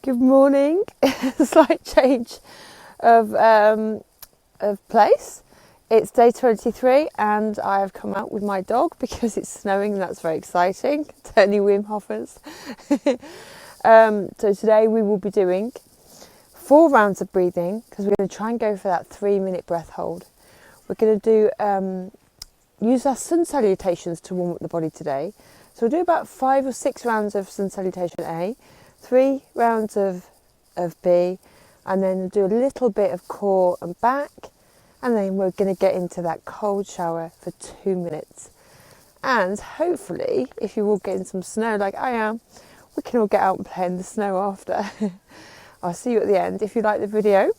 Good morning. Slight change of place. It's day 23 and I have come out with my dog because it's snowing and that's very exciting. Turning Wim Hofers. So today we will be doing 4 rounds of breathing because we're going to try and go for that 3-minute breath hold. We're going to do use our sun salutations to warm up the body today. So we'll do about 5 or 6 rounds of sun salutation A, 3 rounds of B, and then we'll do a little bit of core and back, and then we're going to get into that cold shower for 2 minutes. And hopefully, if you're all getting some snow like I am, we can all get out and play in the snow after. I'll see you at the end. If you like the video,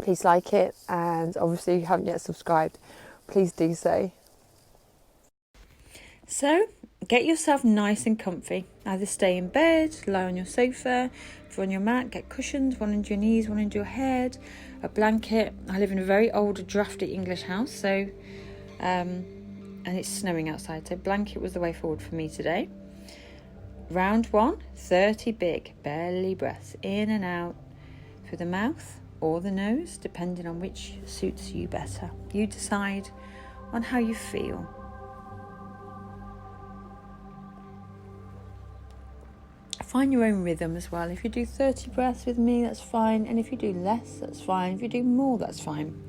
please like it, and obviously if you haven't yet subscribed, please do so. So, get yourself nice and comfy. Either stay in bed, lie on your sofa, if you're on your mat, get cushions, one under your knees, one under your head, a blanket. I live in a very old, drafty English house, so and it's snowing outside, so blanket was the way forward for me today. Round 1, 30 big belly breaths, in and out through the mouth or the nose, depending on which suits you better. You decide on how you feel. Find your own rhythm as well. If you do 30 breaths with me, that's fine. And if you do less, that's fine. If you do more, that's fine.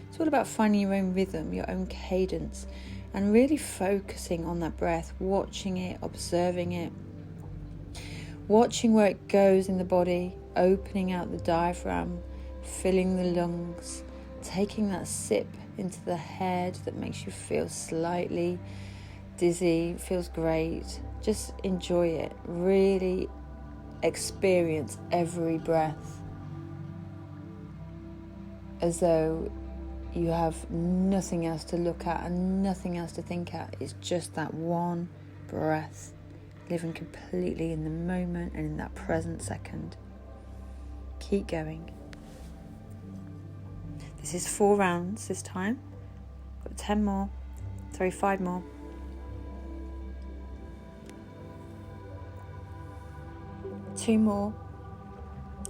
It's all about finding your own rhythm, your own cadence, and really focusing on that breath, watching it, observing it, watching where it goes in the body, opening out the diaphragm, filling the lungs, taking that sip into the head that makes you feel slightly dizzy, feels great. Just enjoy it. Really experience every breath as though you have nothing else to look at and nothing else to think at. It's just that one breath, living completely in the moment and in that present second. Keep going. This is 4 rounds this time. Got 5 more. Two more,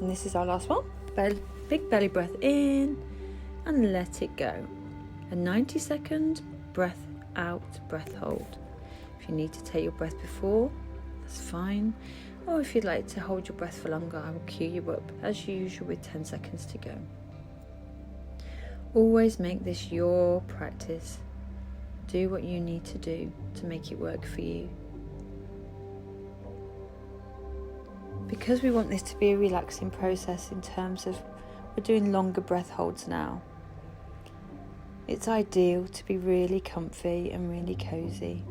and this is our last one. Big belly breath in and let it go. A 90-second breath out, breath hold. If you need to take your breath before, that's fine, or if you'd like to hold your breath for longer, I will cue you up as usual with 10 seconds to go. Always make this your practice. Do what you need to do to make it work for you. Because we want this to be a relaxing process in terms of we're doing longer breath holds now, it's ideal to be really comfy and really cozy,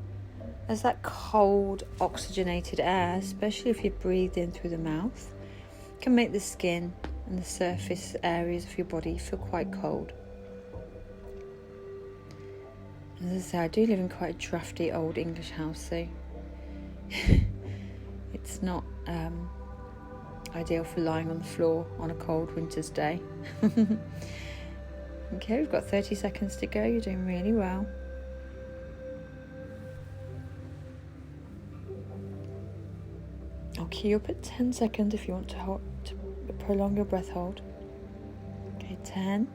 as that cold oxygenated air, especially if you breathe in through the mouth, can make the skin and the surface areas of your body feel quite cold. As I say, I do live in quite a drafty old English house, so it's not ideal for lying on the floor on a cold winter's day. Okay, we've got 30 seconds to go. You're doing really well. I'll cue you up at 10 seconds if you want to prolong your breath hold. Okay, 10.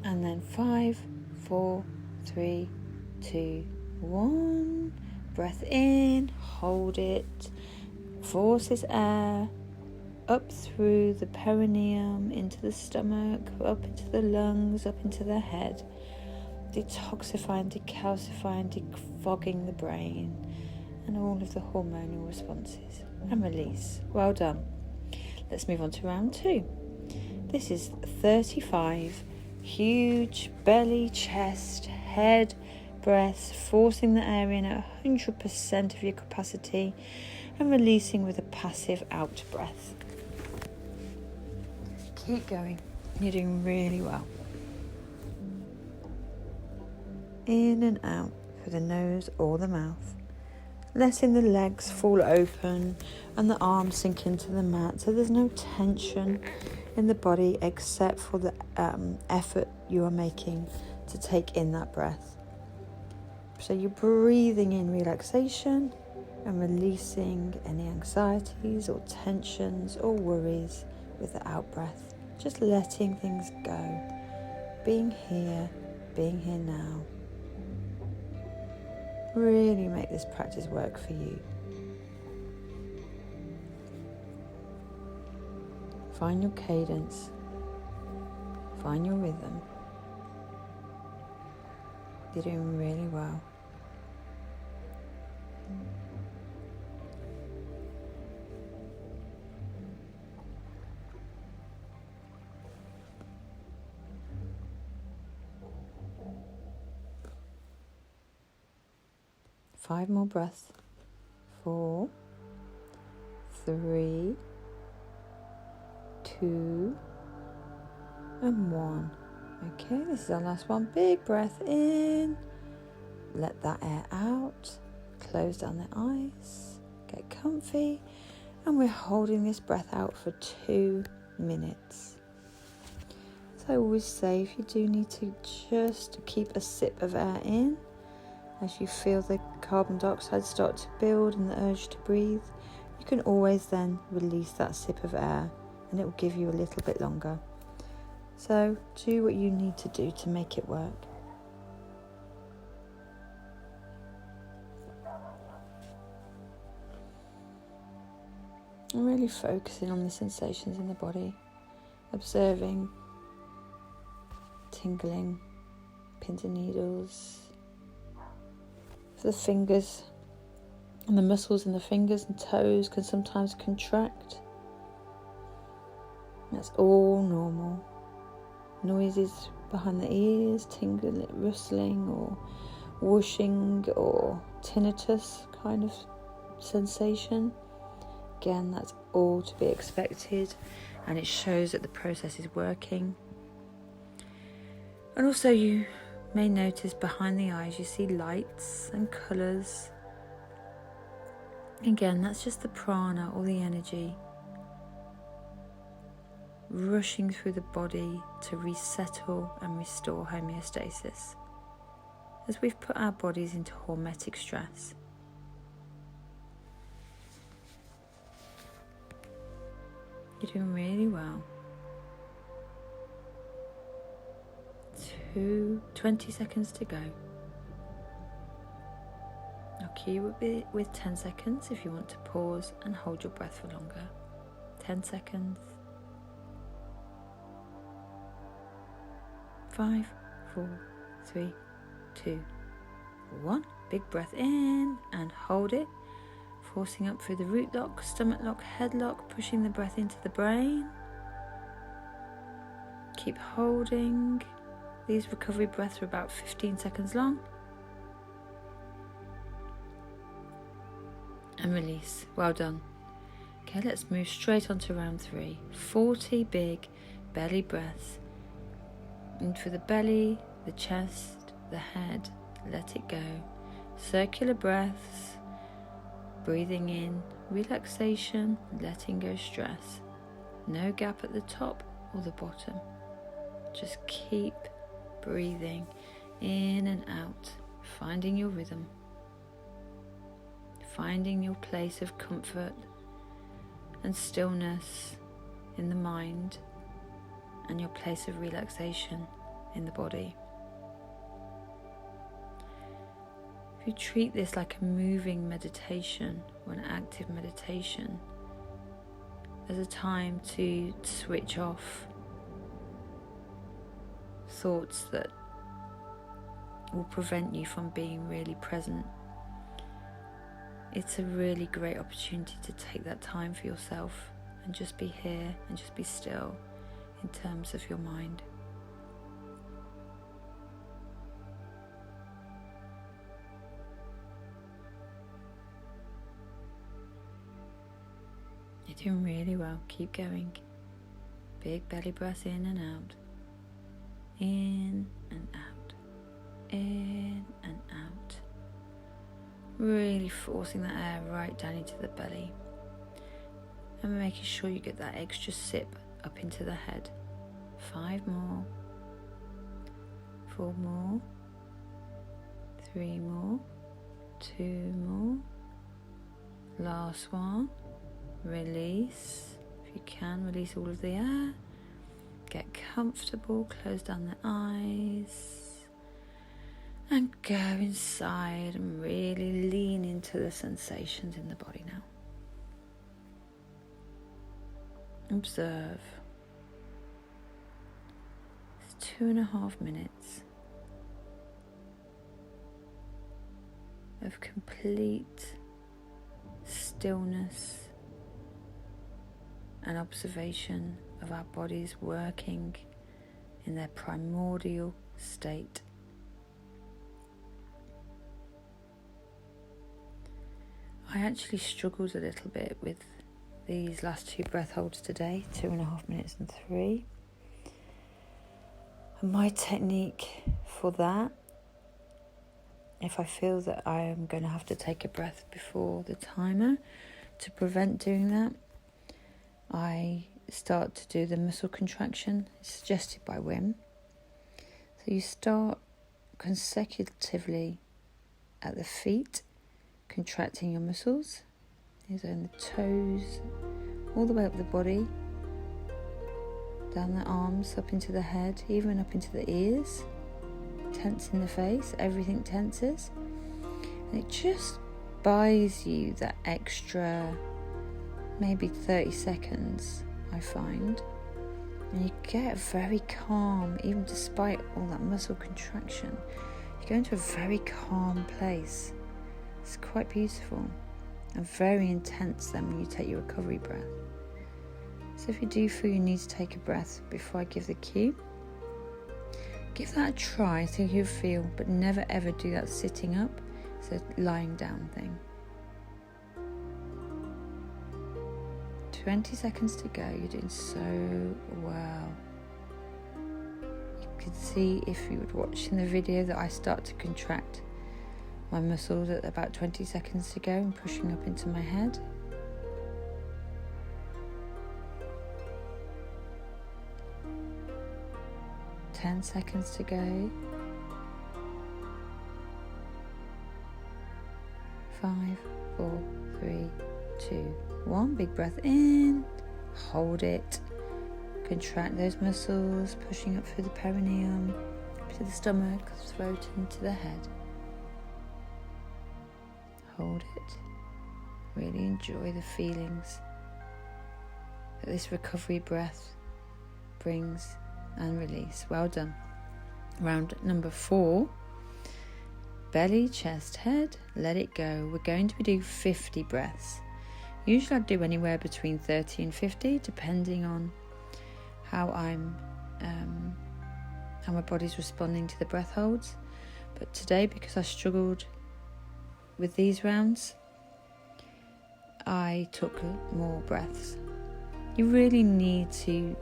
And then 5, 4, 3, 2, 1. Breath in, hold it, forces air up through the perineum, into the stomach, up into the lungs, up into the head, detoxifying, decalcifying, defogging the brain and all of the hormonal responses, and release. Well done. Let's move on to round 2. This is 35 huge belly, chest, head breaths, forcing the air in at 100% of your capacity and releasing with a passive out breath. Keep going. You're doing really well. In and out through the nose or the mouth, letting the legs fall open and the arms sink into the mat, so there's no tension in the body except for the effort you are making to take in that breath. So you're breathing in relaxation and releasing any anxieties or tensions or worries with the out breath. Just letting things go. Being here now. Really make this practice work for you. Find your cadence. Find your rhythm. You're doing really well. Five more breaths. 4, 3, 2, and 1. Okay, this is our last one. Big breath in. Let that air out. Close down the eyes. Get comfy. And we're holding this breath out for 2 minutes. So I always say, if you do need to just keep a sip of air in, as you feel the carbon dioxide start to build and the urge to breathe, you can always then release that sip of air, and it will give you a little bit longer. So do what you need to do to make it work. I'm really focusing on the sensations in the body, observing tingling, pins and needles, the fingers and the muscles in the fingers and toes can sometimes contract. That's all normal. Noises behind the ears, tingling, rustling or whooshing or tinnitus kind of sensation. Again, that's all to be expected, and it shows that the process is working. And also you may notice behind the eyes you see lights and colours. Again, that's just the prana or the energy rushing through the body to resettle and restore homeostasis as we've put our bodies into hormetic stress. You're doing really well. 20 seconds to go. I'll cue it with 10 seconds if you want to pause and hold your breath for longer. 10 seconds. 5, 4, 3, 2, 1. Big breath in and hold it. Forcing up through the root lock, stomach lock, head lock, pushing the breath into the brain. Keep holding. These recovery breaths are about 15 seconds long. And release. Well done. Okay, let's move straight on to round 3. 40 big belly breaths. In through the belly, the chest, the head. Let it go. Circular breaths. Breathing in relaxation, letting go stress. No gap at the top or the bottom. Just keep breathing in and out, finding your rhythm, finding your place of comfort and stillness in the mind, and your place of relaxation in the body. If you treat this like a moving meditation or an active meditation, as a time to switch off thoughts that will prevent you from being really present, it's a really great opportunity to take that time for yourself and just be here and just be still in terms of your mind. You're doing really well. Keep going. Big belly breaths in and out. In and out. In and out. Really forcing that air right down into the belly. And making sure you get that extra sip up into the head. 5 more. 4 more, 3 more, 2 more, last one. Release. If you can, release all of the air. Get comfortable, close down the eyes, and go inside and really lean into the sensations in the body now. Observe. It's 2.5 minutes of complete stillness and observation of our bodies working in their primordial state. I actually struggled a little bit with these last 2 breath holds today, 2.5 minutes and 3. And my technique for that, if I feel that I am going to have to take a breath before the timer to prevent doing that, I start to do the muscle contraction suggested by Wim. So you start consecutively at the feet, contracting your muscles. These are in the toes, all the way up the body, down the arms, up into the head, even up into the ears, tense in the face, everything tenses. And it just buys you that extra maybe 30 seconds, I find, and you get very calm. Even despite all that muscle contraction, you go into a very calm place. It's quite beautiful and very intense then when you take your recovery breath. So if you do feel you need to take a breath before I give the cue, give that a try, see how you feel, but never ever do that sitting up. It's a lying down thing. 20 seconds to go. You're doing so well. You can see, if you would watch in the video, that I start to contract my muscles at about 20 seconds to go and pushing up into my head. Ten seconds to go. 5, 4, 3, 2, 1. Big breath in. Hold it. Contract those muscles, pushing up through the perineum, to the stomach, throat, into the head. Hold it. Really enjoy the feelings that this recovery breath brings, and release. Well done. Round number 4. Belly, chest, head. Let it go. We're going to do 50 breaths. Usually I do anywhere between 30 and 50, depending on how my body's responding to the breath holds. But today, because I struggled with these rounds, I took more breaths. You really need to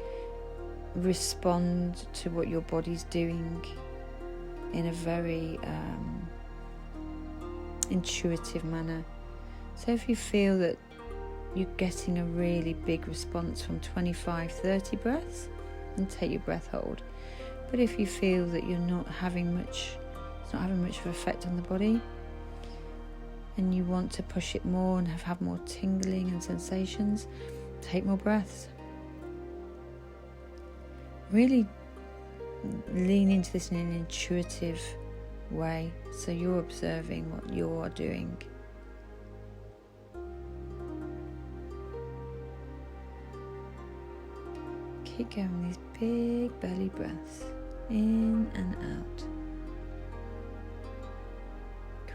respond to what your body's doing in a very intuitive manner. So if you feel that you're getting a really big response from 25-30 breaths, then take your breath hold. But if you feel that you're not having much, it's not having much of an effect on the body, and you want to push it more and have more tingling and sensations, take more breaths. Really lean into this in an intuitive way, so you're observing what you're doing. Keep going, these big belly breaths, in and out,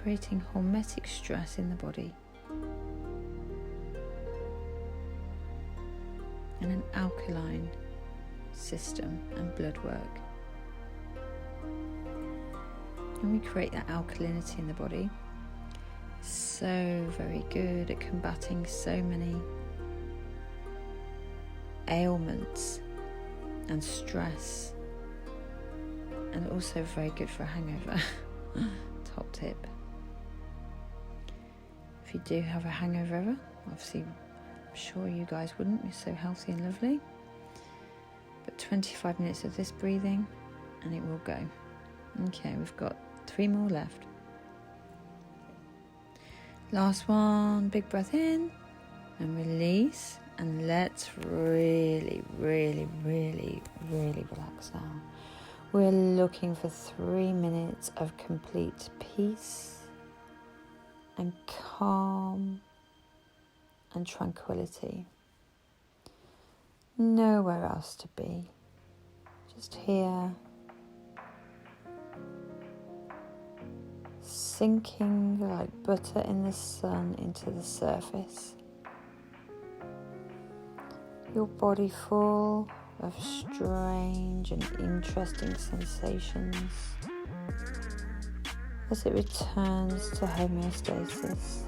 creating hormetic stress in the body and an alkaline system and blood work. And we create that alkalinity in the body. So very good at combating so many ailments and stress, and also very good for a hangover. Top tip. If you do have a hangover ever, obviously I'm sure you guys wouldn't, you're so healthy and lovely, but 25 minutes of this breathing and it will go. Okay, we've got 3 more left. Last one, big breath in and release. And let's really, really, really, really relax now. We're looking for 3 minutes of complete peace and calm and tranquility. Nowhere else to be. Just here, sinking like butter in the sun into the surface. Your body full of strange and interesting sensations as it returns to homeostasis.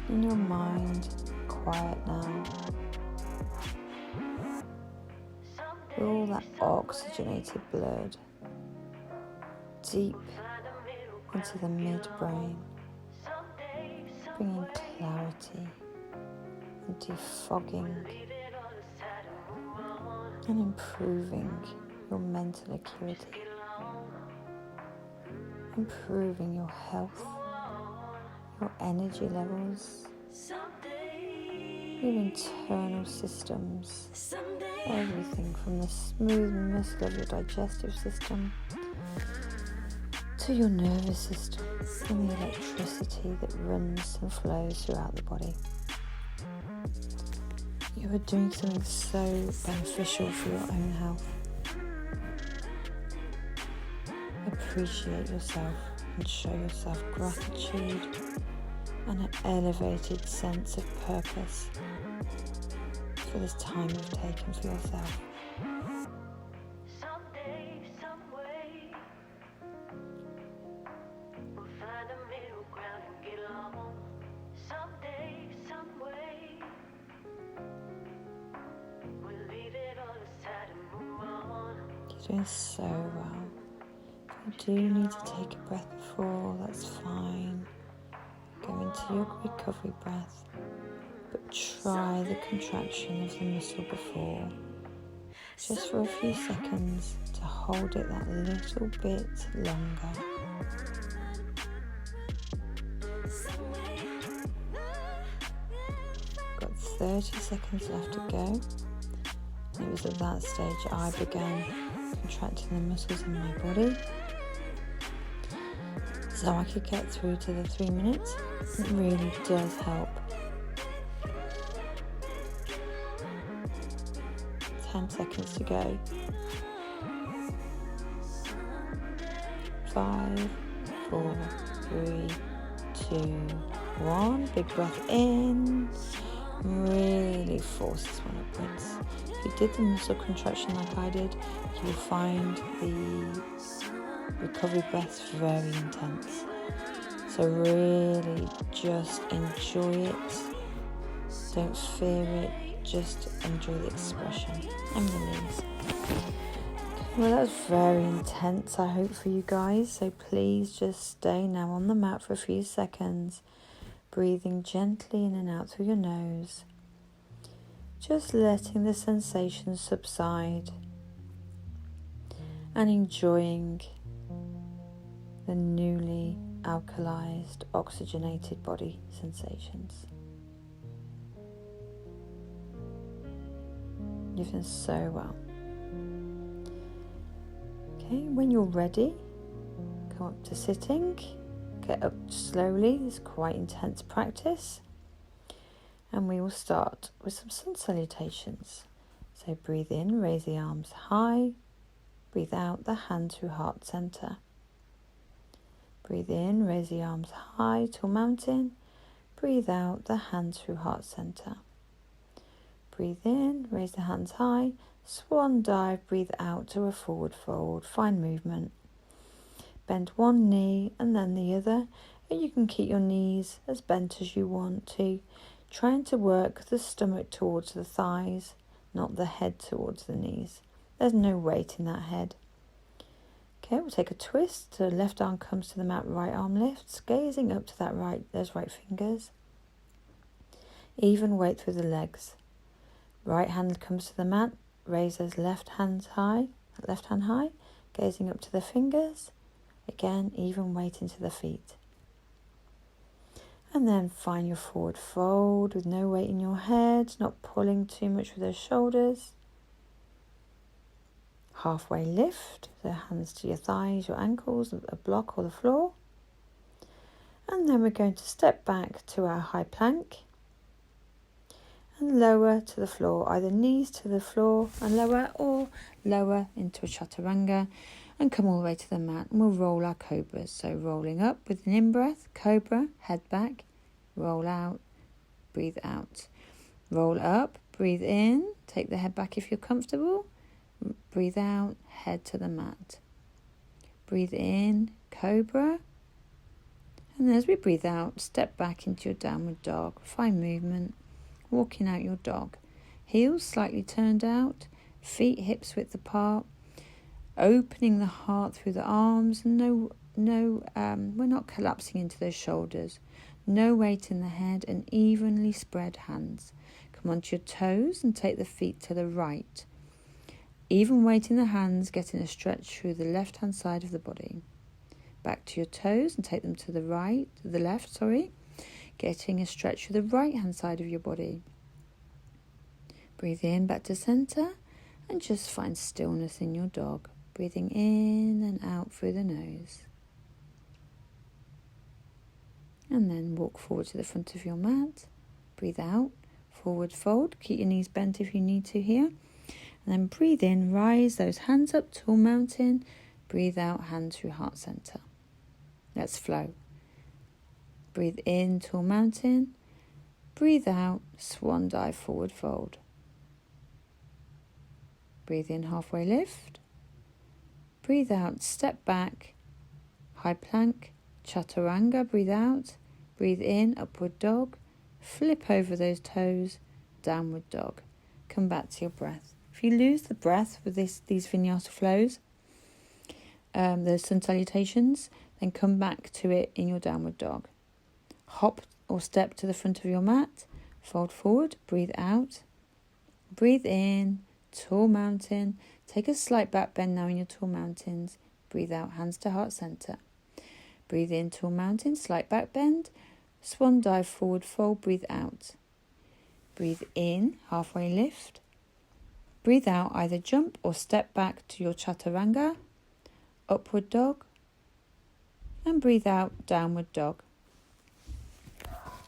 In your mind, quiet now. With all that oxygenated blood deep into the midbrain, bringing clarity and defogging and improving your mental acuity, improving your health, your energy levels, your internal systems, everything from the smooth muscle of your digestive system to your nervous system and the electricity that runs and flows throughout the body. You are doing something so beneficial for your own health. Appreciate yourself and show yourself gratitude and an elevated sense of purpose for this time you've taken for yourself. You're doing so well. If you do need to take a breath before, that's fine. Go into your recovery breath, but try the contraction of the muscle before, just for a few seconds, to hold it that little bit longer. Got 30 seconds left to go. It was at that stage I began contracting the muscles in my body so I could get through to the 3 minutes. It really does help. 10 seconds to go. 5, 4, 3, 2, 1. Big breath in. Really force this one upwards. If you did the muscle contraction like I did, you'll find the recovery breaths very intense. So really just enjoy it. Don't fear it. Just enjoy the expression and release. Well, that was very intense, I hope, for you guys. So please just stay now on the mat for a few seconds, breathing gently in and out through your nose. Just letting the sensations subside and enjoying the newly alkalized, oxygenated body sensations. You've done so well. Okay, when you're ready, come up to sitting. Get up slowly. It's quite intense practice. And we will start with some sun salutations. So breathe in, raise the arms high. Breathe out, the hand through heart center. Breathe in, raise the arms high to a mountain. Breathe out, the hand through heart center. Breathe in, raise the hands high. Swan dive, breathe out to a forward fold. Fine movement. Bend one knee and then the other. And you can keep your knees as bent as you want to. Trying to work the stomach towards the thighs, not the head towards the knees. There's no weight in that head. Okay, we'll take a twist. The left arm comes to the mat, right arm lifts, gazing up to those right fingers. Even weight through the legs. Right hand comes to the mat, raise those left hand high, gazing up to the fingers. Again, even weight into the feet. And then find your forward fold with no weight in your head, not pulling too much with those shoulders. Halfway lift, so hands to your thighs, your ankles, a block or the floor. And then we're going to step back to our high plank and lower to the floor, either knees to the floor and lower, or lower into a chaturanga and come all the way to the mat. And we'll roll our cobras. So rolling up with an in-breath, cobra, head back, roll out, breathe out. Roll up, breathe in, take the head back if you're comfortable. Breathe out, head to the mat. Breathe in, cobra. And as we breathe out, step back into your downward dog. Find movement, walking out your dog. Heels slightly turned out, feet hips width apart. Opening the heart through the arms. We're not collapsing into those shoulders. No weight in the head and evenly spread hands. Come onto your toes and take the feet to the right. Even weight in the hands, getting a stretch through the left-hand side of the body. Back to your toes and take them to the left, getting a stretch through the right-hand side of your body. Breathe in, back to center, and just find stillness in your dog. Breathing in and out through the nose. And then walk forward to the front of your mat. Breathe out, forward fold. Keep your knees bent if you need to here. And then breathe in, rise those hands up, tall mountain. Breathe out, hands through heart center. Let's flow. Breathe in, tall mountain. Breathe out, swan dive, forward fold. Breathe in, halfway lift. Breathe out, step back, high plank, chaturanga. Breathe out. Breathe in, upward dog. Flip over those toes, downward dog. Come back to your breath. If you lose the breath with these vinyasa flows, those sun salutations, then come back to it in your downward dog. Hop or step to the front of your mat, fold forward, breathe out, breathe in, tall mountain. Take a slight back bend now in your tall mountains. Breathe out, hands to heart center. Breathe in, tall mountain, slight back bend. Swan dive, forward fold, breathe out. Breathe in, halfway lift. Breathe out, either jump or step back to your chaturanga, upward dog. And breathe out, downward dog.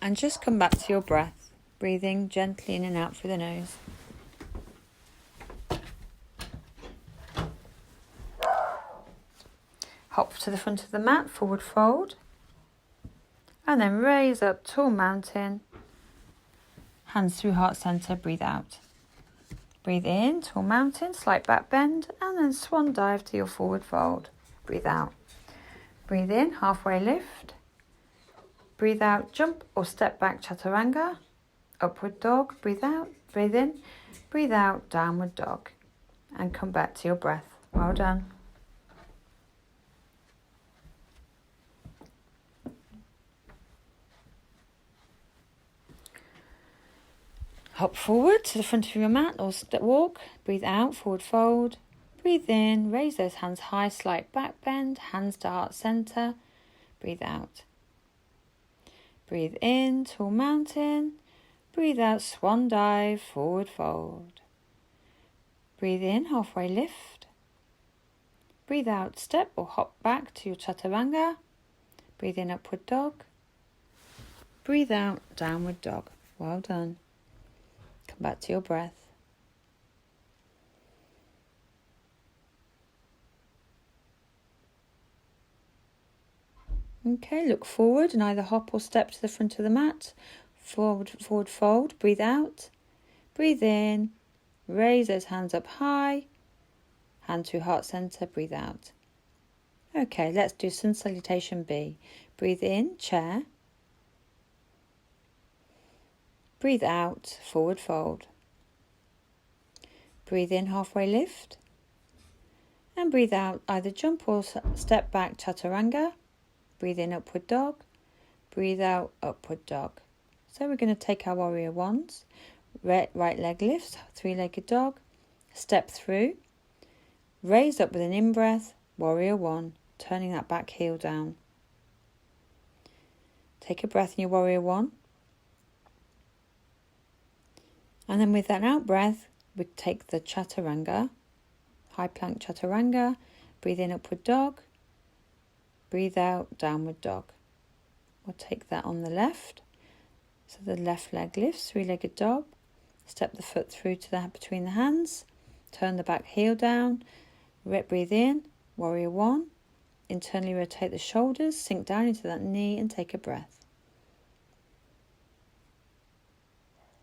And just come back to your breath, breathing gently in and out through the nose. Hop to the front of the mat, forward fold. And then raise up, tall mountain. Hands through heart center, breathe out. Breathe in, tall mountain, slight back bend, and then swan dive to your forward fold. Breathe out. Breathe in, halfway lift. Breathe out, jump or step back, chaturanga. Upward dog, breathe out, breathe in, breathe out, downward dog. And come back to your breath. Well done. Hop forward to the front of your mat or walk. Breathe out, forward fold. Breathe in, raise those hands high, slight back bend, hands to heart center. Breathe out. Breathe in, tall mountain. Breathe out, swan dive, forward fold. Breathe in, halfway lift. Breathe out, step or hop back to your chaturanga. Breathe in, upward dog. Breathe out, downward dog. Well done. Come back to your breath. Okay, look forward and either hop or step to the front of the mat. Forward fold, breathe out. Breathe in, raise those hands up high. Hand to heart center, breathe out. Okay, let's do sun salutation B. Breathe in, chair. Breathe out, forward fold. Breathe in, halfway lift. And breathe out, either jump or step back, chaturanga. Breathe in, upward dog. Breathe out, upward dog. So we're going to take our warrior ones. Right leg lifts, three-legged dog. Step through. Raise up with an in-breath. warrior one, turning that back heel down. Take a breath in your warrior one. And then with that out breath, we take the chaturanga, high plank chaturanga. Breathe in, upward dog. Breathe out, downward dog. We'll take that on the left. So the left leg lifts, three-legged dog. Step the foot through to the between the hands. Turn the back heel down. Breathe in, warrior one. Internally rotate the shoulders, sink down into that knee and take a breath.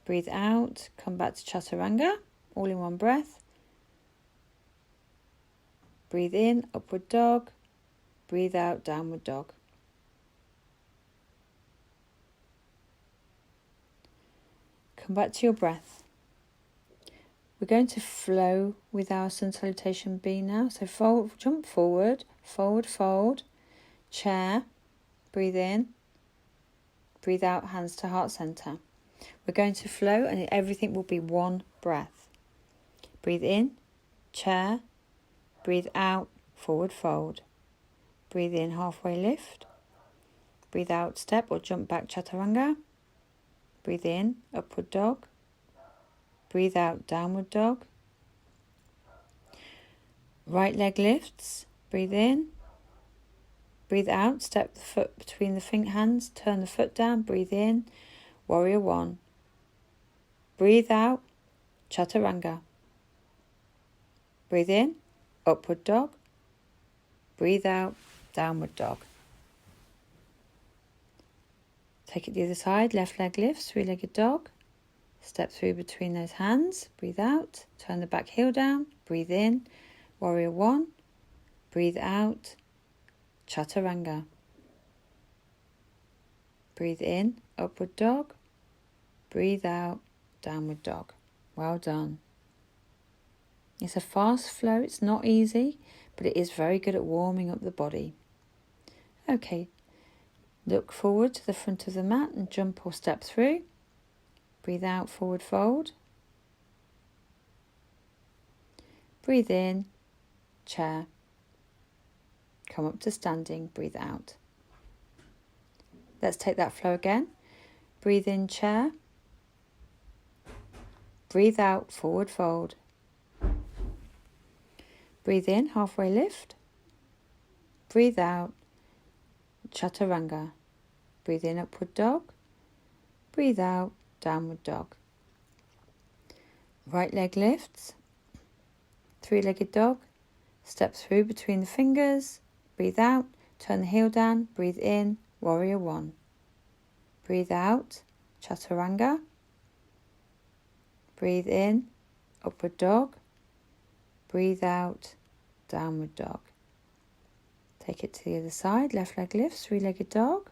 Breathe out, come back to chaturanga, all in one breath. Breathe in, upward dog. Breathe out, downward dog. Come back to your breath. We're going to flow with our sun salutation B now. So fold, jump forward, fold, chair, breathe in, breathe out, hands to heart center. We're going to flow and everything will be one breath. Breathe in, chair, breathe out, forward fold. Breathe in, halfway lift. Breathe out, step or jump back chaturanga. Breathe in, upward dog. Breathe out, downward dog. Right leg lifts. Breathe in. Breathe out, step the foot between the hands. Turn the foot down. Breathe in, warrior one. Breathe out, chaturanga. Breathe in, upward dog. Breathe out, downward dog. Take it the other side, left leg lifts, three-legged dog. Step through between those hands, breathe out, turn the back heel down, breathe in, warrior one. Breathe out, chaturanga. Breathe in, upward dog. Breathe out, downward dog. Well done. It's a fast flow, it's not easy, but it is very good at warming up the body. Okay, look forward to the front of the mat and jump or step through. Breathe out, forward fold. Breathe in, chair. Come up to standing, breathe out. Let's take that flow again. Breathe in, chair. Breathe out, forward fold. Breathe in, halfway lift. Breathe out, chaturanga. Breathe in, upward dog. Breathe out, downward dog. Right leg lifts. Three-legged dog. Step through between the fingers. Breathe out, turn the heel down. Breathe in, warrior one. Breathe out, chaturanga. Breathe in, upward dog. Breathe out, downward dog. Take it to the other side. Left leg lifts, three-legged dog.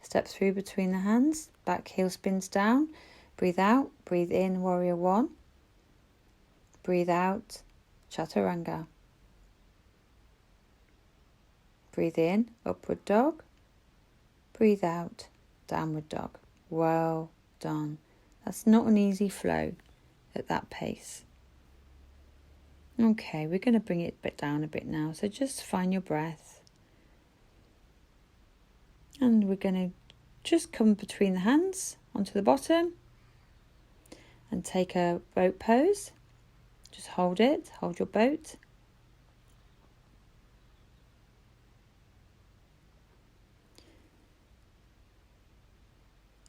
Step through between the hands. Back heel spins down. Breathe out, breathe in, warrior one. Breathe out, chaturanga. Breathe in, upward dog. Breathe out, downward dog. Well done. That's not an easy flow at that pace. Okay, we're going to bring it down a bit now. So just find your breath. And we're going to just come between the hands onto the bottom and take a boat pose. Just hold it, hold your boat.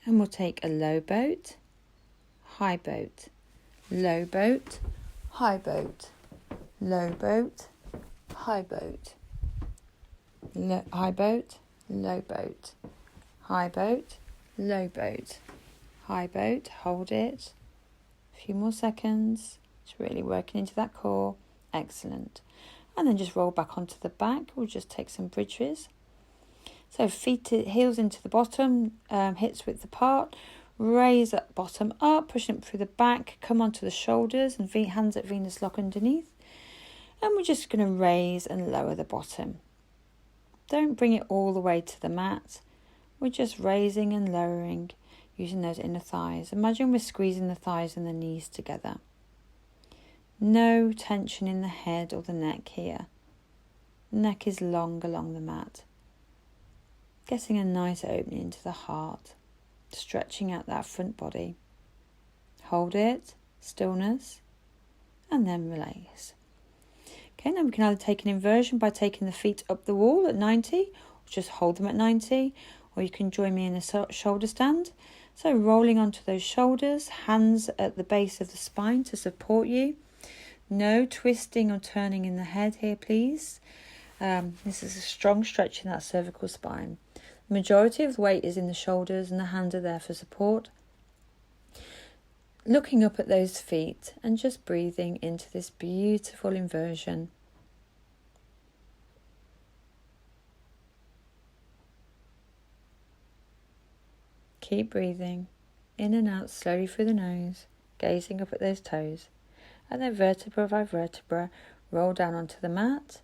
And we'll take a low boat, high boat, low boat, high boat, low boat, high boat, high boat, low boat, high boat, low boat, high boat, hold it. A few more seconds. It's really working into that core. Excellent. And then just roll back onto the back. We'll just take some bridges. So heels into the bottom, hips width apart. Raise that bottom up, pushing it through the back. Come onto the shoulders and hands at Venus lock underneath. And we're just going to raise and lower the bottom. Don't bring it all the way to the mat. We're just raising and lowering using those inner thighs. Imagine we're squeezing the thighs and the knees together. No tension in the head or the neck here. Neck is long along the mat. Getting a nice opening into the heart. Stretching out that front body. Hold it, stillness, and then release. Okay, now we can either take an inversion by taking the feet up the wall at 90, or just hold them at 90, or you can join me in a shoulder stand. So rolling onto those shoulders, hands at the base of the spine to support you. No twisting or turning in the head here, please. This is a strong stretch in that cervical spine. The majority of the weight is in the shoulders and the hands are there for support. Looking up at those feet and just breathing into this beautiful inversion. Keep breathing in and out slowly through the nose, gazing up at those toes. And then vertebra by vertebra, roll down onto the mat.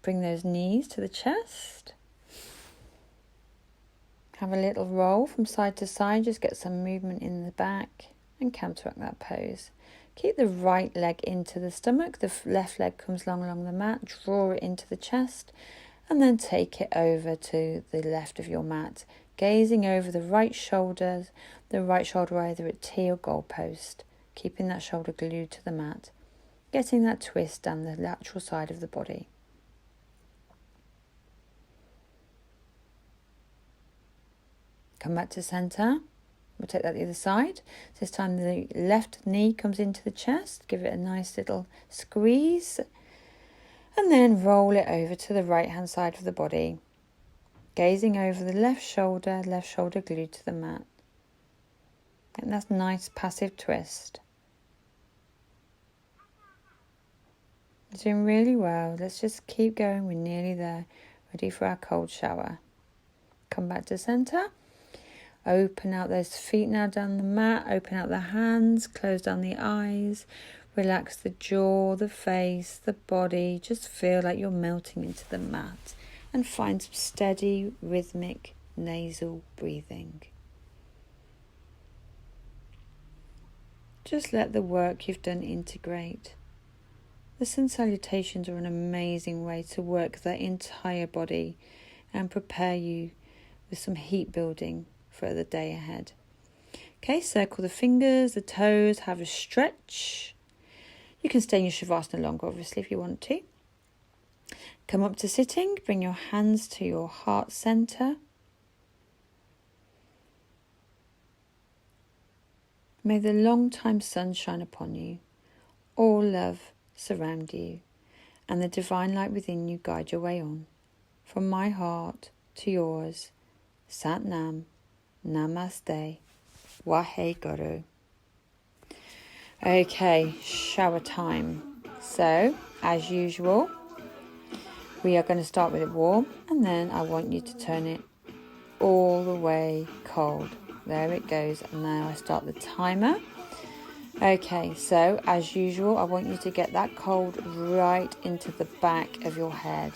Bring those knees to the chest. Have a little roll from side to side, just get some movement in the back and counteract that pose. Keep the right leg into the stomach, the left leg comes long along the mat, draw it into the chest and then take it over to the left of your mat, gazing over the right shoulder either at T or goalpost, keeping that shoulder glued to the mat, getting that twist down the lateral side of the body. Come back to centre. We'll take that the other side. This time the left knee comes into the chest. Give it a nice little squeeze. And then roll it over to the right hand side of the body. Gazing over the left shoulder glued to the mat. And that's a nice passive twist. It's doing really well. Let's just keep going. We're nearly there. Ready for our cold shower. Come back to centre. Open out those feet now down the mat. Open out the hands. Close down the eyes. Relax the jaw, the face, the body. Just feel like you're melting into the mat. And find some steady, rhythmic, nasal breathing. Just let the work you've done integrate. The sun salutations are an amazing way to work the entire body and prepare you with some heat building for the day ahead. Okay, circle the fingers, the toes, have a stretch. You can stay in your Shavasana longer, obviously, if you want to. Come up to sitting, bring your hands to your heart center. May the long-time sun shine upon you, all love surround you, and the divine light within you guide your way on. From my heart to yours, Sat Nam, Namaste, Waheguru. Okay, shower time. So, as usual, we are going to start with it warm, and then I want you to turn it all the way cold. There it goes, and now I start the timer. Okay, so as usual, I want you to get that cold right into the back of your head,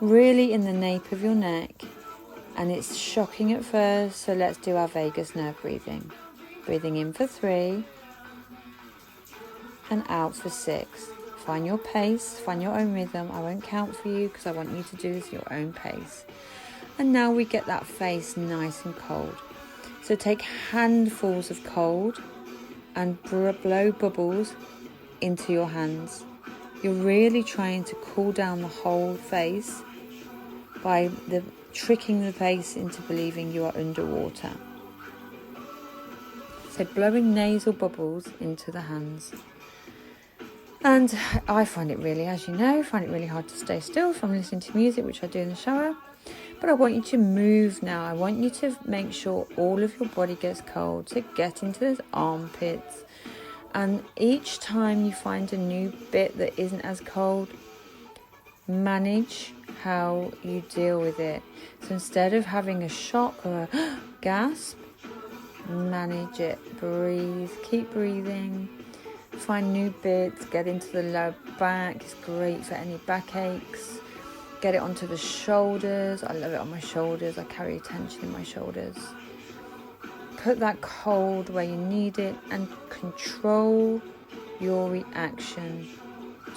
really in the nape of your neck. And it's shocking at first, so let's do our vagus nerve breathing. Breathing in for 3 and out for 6. Find your pace, find your own rhythm. I won't count for you because I want you to do this at your own pace. And now we get that face nice and cold. So take handfuls of cold and blow bubbles into your hands. You're really trying to cool down the whole face by tricking the face into believing you are underwater. So blowing nasal bubbles into the hands. And I find it really, as you know, really hard to stay still if I'm listening to music, which I do in the shower. But I want you to move now. I want you to make sure all of your body gets cold. So get into those armpits. And each time you find a new bit that isn't as cold, manage how you deal with it. So instead of having a shock or a gasp, manage it. Breathe. Keep breathing. Find new bits. Get into the lower back. It's great for any backaches. Get it onto the shoulders. I love it on my shoulders. I carry tension in my shoulders. Put that cold where you need it and control your reaction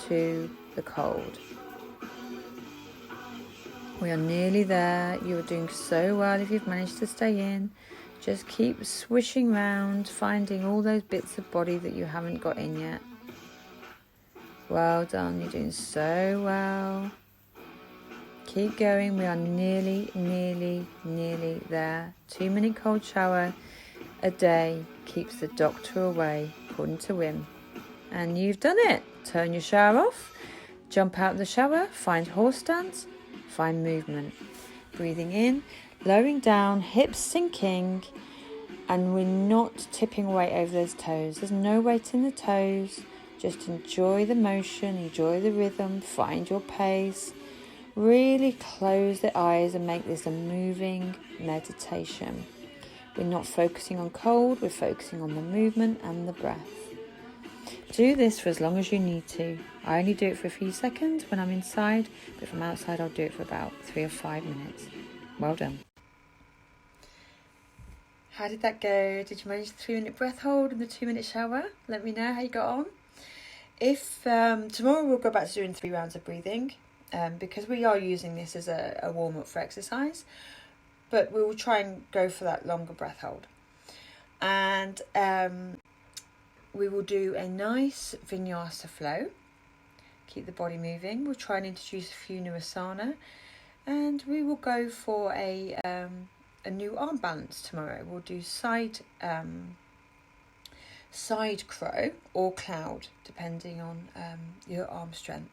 to the cold. We are nearly there. You're doing so well if you've managed to stay in. Just keep swishing round, finding all those bits of body that you haven't got in yet. Well done, you're doing so well. Keep going, we are nearly there. 2-minute cold shower a day keeps the doctor away, according to Wim. And you've done it. Turn your shower off, jump out of the shower, find horse stance, find movement. Breathing in, lowering down, hips sinking, and we're not tipping away over those toes. There's no weight in the toes. Just enjoy the motion, enjoy the rhythm, find your pace. Really close the eyes and make this a moving meditation. We're not focusing on cold, we're focusing on the movement and the breath. Do this for as long as you need to. I only do it for a few seconds when I'm inside, but from outside I'll do it for about 3 or 5 minutes. Well done. How did that go? Did you manage the 3-minute breath hold and the 2-minute shower? Let me know how you got on. If tomorrow we'll go back to doing 3 rounds of breathing, because we are using this as a warm-up for exercise, but we will try and go for that longer breath hold. And we will do a nice vinyasa flow, keep the body moving. We'll try and introduce a few new asana, and we will go for a new arm balance tomorrow. We'll do side crow or cloud, depending on your arm strength.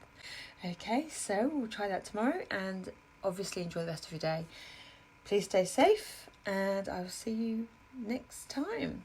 Okay, so we'll try that tomorrow, and obviously enjoy the rest of your day. Please stay safe, and I will see you next time.